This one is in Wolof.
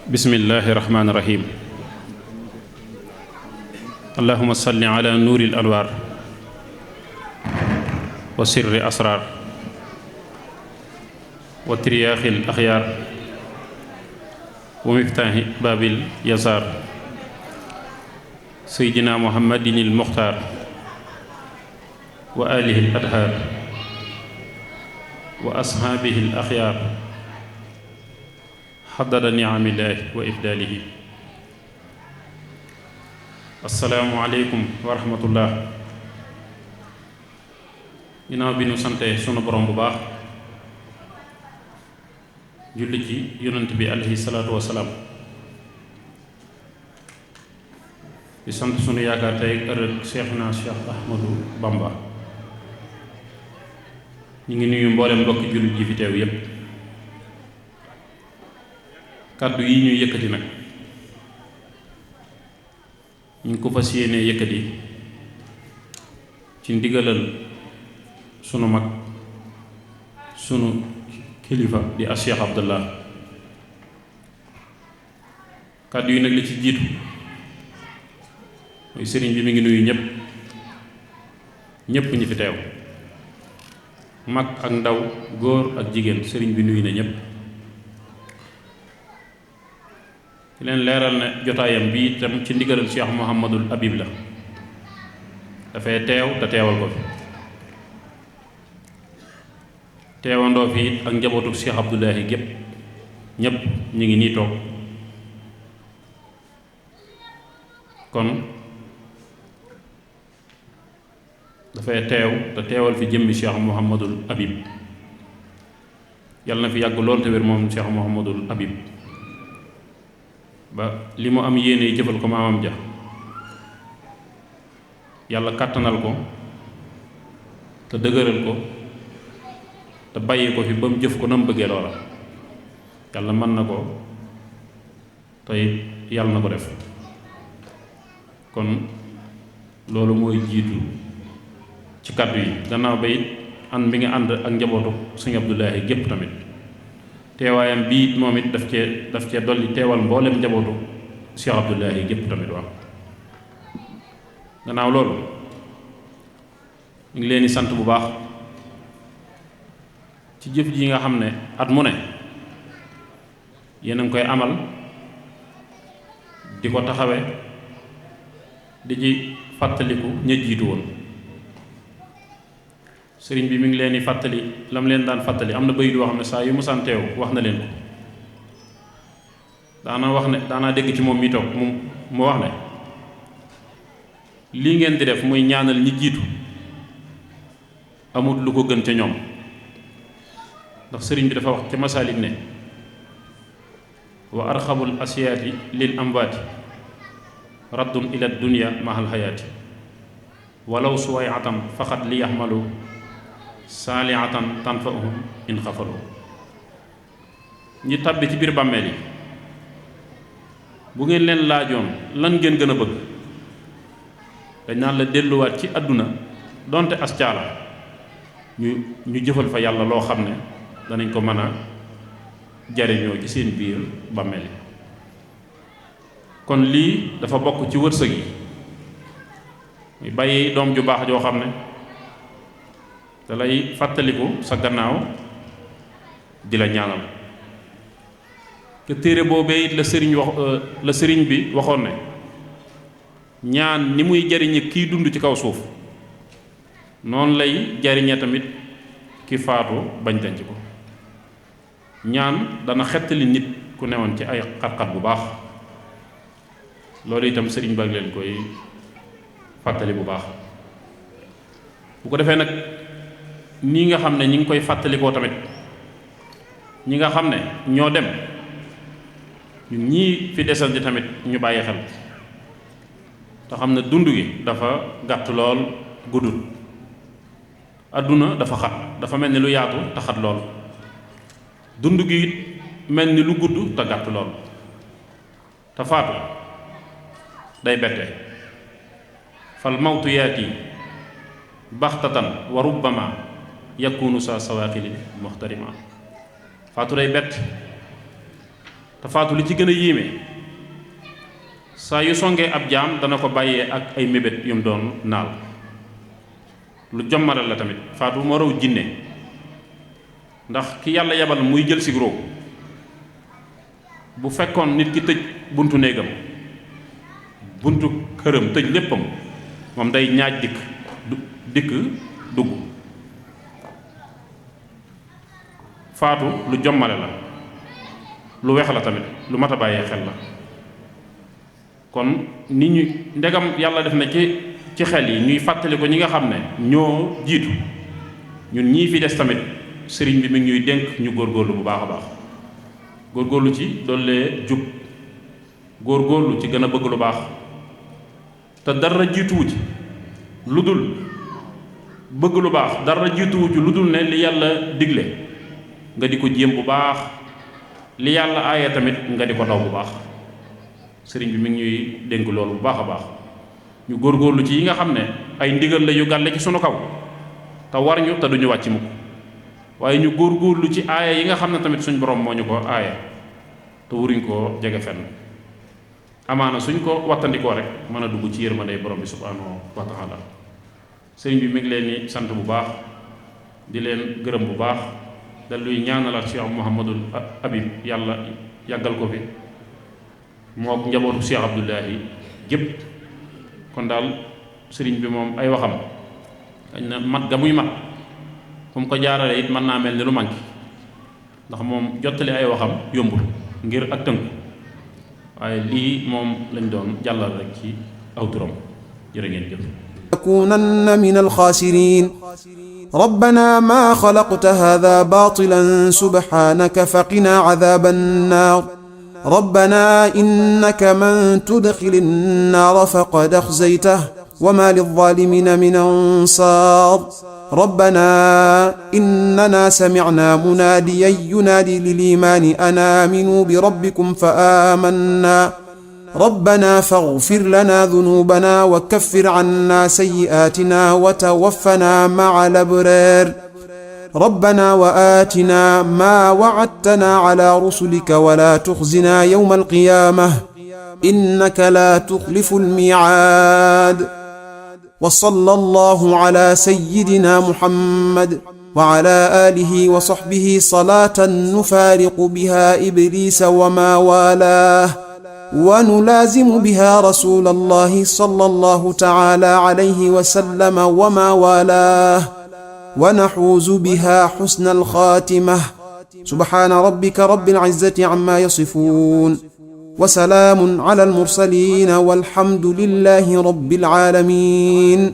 bismillahi rahmaani rahim. allahuma salli ala nuuril anwaar wa sirri asraar wa tiryaaxil axyaar wa miftaaxi baabil yasaar seydina muhammadinil muxtaar wa alihil adhaar wa ashaabihil axyaar xaddada niamillaahi wa ifdaalihi. assalaamu aleykum wa rahmatullah. ginnaaw bi nu sante sunu borom bu baax, julli ci yonent bi aleyhi salaatu wasalaam, di sant sunu yaakaar tey ëllëg Seexuna Cheikh Ahmadou Bamba. ñu ngi nuyu mboolem mbokki jullit ji fi teew yépp. kàddu yi ñuy yëkkati nag ñu ngi ko fas yéenee yëkkati ci ndigalal sunu mag sunu kilifa di as Cheikh Abdallah. kàddu yi nag li ci jiitu mooy sëriñ bi mi ngi nuyu ñépp ñi fi teew, mag ak ndaw, góor ak jigéen. sëriñ bi nuyu na ñépp. ki leen leeral ne jotaayam bi itam ci ndigalal Cheikh Mouhamadul Habib la, dafay teew te teewal ko fi. teewandoo fi it ak njabootu Cheikh Abdoulahi gépp ñépp ñu ngi nii toog. kon dafay teew te teewal fi jëmmi Cheikh Mouhamadul Habib. yàlla na fi yàgg lool te wér moom Cheikh Mouhamadul Habib ba li mu am yéene jëfal ko maamam ja yàlla kàttanal ko te dëgëral ko te bàyyi ko fi ba mu jëf ko na mu bëggee loola. yàlla mën na ko te yàlla na ko def. kon loolu mooy jiitu ci kàddu yi. gannaaw ba it ànd bi nga ànd ak njabootu Sëñ Abdoulahi gépp tamit, teewaayam bii moom it daf cee dolli teewal mboolem njabootu Cheikh Abdoulahi gépp tamit. waaw gannaaw loolu ñu ngi leen di sant bu baax ci jëf ji nga xam ne at mu ne yéen a ngi koy amal di ko taxawe di ci fàttaliku ña jiitu woon. sëriñ bi mi ngi leen di fàttali lam leen daan fàttali. am na bayit boo xam ne saa yu mu santeew wax na leen ko. daanaa dégg ci moom mi toog mu wax ne lii ngeen di def muy ñaanal ñi jiitu amul lu ko gën ca ñoom. ndax sëriñ bi dafa wax ca masaalik ne wa arxabul asiyaati lil amwaati raddun ila dunya mahal hayaati walaw suwayatan faqat li yaxmalu saalihatan tanfa'uhum in xafalu. ñi tàbbi ci biir bàmmeel yi bu ngeen leen laajoon lan ngeen gën a bëgg, dañ naan la delluwaat ci àdduna donte as caala ñu jëfal fa yàlla loo xam ne danañ ko mën a jariñoo ci seen biir bàmmeel yi. kon lii dafa bokk ci wërsëg yi. muy bàyyi doom ju baax joo xam ne da lay fàttaliku sa gannaaw di la ñaanal. te téere boobee it la sëriñ bi waxoon ne ñaan ni muy jariñe kiy dund ci kaw suuf noonu lay jariñe tamit ki faatu bañ denc ko. ñaan dana xettali nit ku newoon ci ay xat-xat bu baax. loolu itam sëriñ baa ngi leen koy fàttali bu baax. bu ko defee nag nii nga xam ne ñi ngi koy fàttalikoo tamit ñi nga xam ne ñoo dem, ñun ñii fi desandi tamit ñu bàyyi xel te xam ne dund gi dafa gàtt lool, guddul. adduna dafa xat, dafa mel ni lu yaatu te xat lool. dund gi it mel ni lu gudd te gàtt lool. te faatu day bette. fal mawtu yaati baxtatan wa rubbama yakunu sa sawaaxili muxtarima. faatu day bett te faatu li ci gën a yéeme saa yu songee ab jaam dana ko bàyyee ak ay mébét yu mu doon naal. lu jommalal la tamit faatu moo raw jinne ndax ki yàlla yebal muy jël si roo bu fekkoon nit ki tëj buntu néegam buntu këram tëj léppam moom day ñaaj dikk dugg. faatu lu jommale la, lu weex la tamit, lu mat a bàyyee xel la. kon nit ñu ndegam yàlla def na ci xel yi ñuy fàttali ko ñi nga xam ne ñoo jiitu, ñun ñii fi des tamit sëriñ bi mi ngi ñuy dénk ñu góorgóorlu bu baax a baax, góorgóorlu ci dollee jub, góorgóorlu ci gën a bëgg lu baax, te dara jiituwu ci lu dul bëgg lu baax, dara jiituwu ci lu dul ne li yàlla digle nga di ko jéem bu baax, li yàlla aaye tamit nga di ko daw bu baax. sëriñ bi mi ngi ñuy dénk loolu bu baax a baax, ñu góorgóorlu ci yi nga xam ne ay ndigal la yu gàlle ci sunu kaw te war ñu te duñu wàcc mukk, waaye ñu góorgóorlu ci aaya yi nga xam ne tamit suñ borom moo ñu ko aaya te wuruñ koo jege fenn. amaana suñ ko wattandikoo rek mën a dugg ci yërmandey borom bi subhanahu wa taala. sëriñ bi mi ngi leen di sant bu baax, di leen gërëm bu baax, dal luy ñaanalaat Cheikh Mouhamadul Habib yàlla yàggal ko fi moo njabootu Cheikh Abdoulahi gépp. kon daal sëriñ bi moom ay waxam dañ na mat ga muy mat fu mu ko jaarale it mën naa mel ni lu manqué, ndax moom jottali ay waxam yombul ngir ak tënku, waaye lii moom lañ doon jàllal rek ci aw turam. jërë ngeen jëf. تكونن من الخاسرين ربنا ما خلقت هذا باطلا سبحانك فقنا عذاب النار ربنا إنك من تدخل النار فقد أخزيته وما للظالمين من أنصار ربنا إننا سمعنا مناديا ينادي للإيمان أن آمنوا بربكم فآمنا ربنا فاغفر لنا ذنوبنا وكفر عنا سيئاتنا وتوفنا مع الأبرار ربنا وآتنا ما وعدتنا على رسلك ولا تخزنا يوم القيامة إنك لا تخلف الميعاد وصلى الله على سيدنا محمد وعلى آله وصحبه صلاة نفارق بها إبليس وما والاه ونلازم بها رسول الله صلى الله تعالى عليه وسلم وما والاه ونحوز بها حسن الخاتمة سبحان ربك رب العزة عما يصفون وسلام على المرسلين والحمد لله رب العالمين.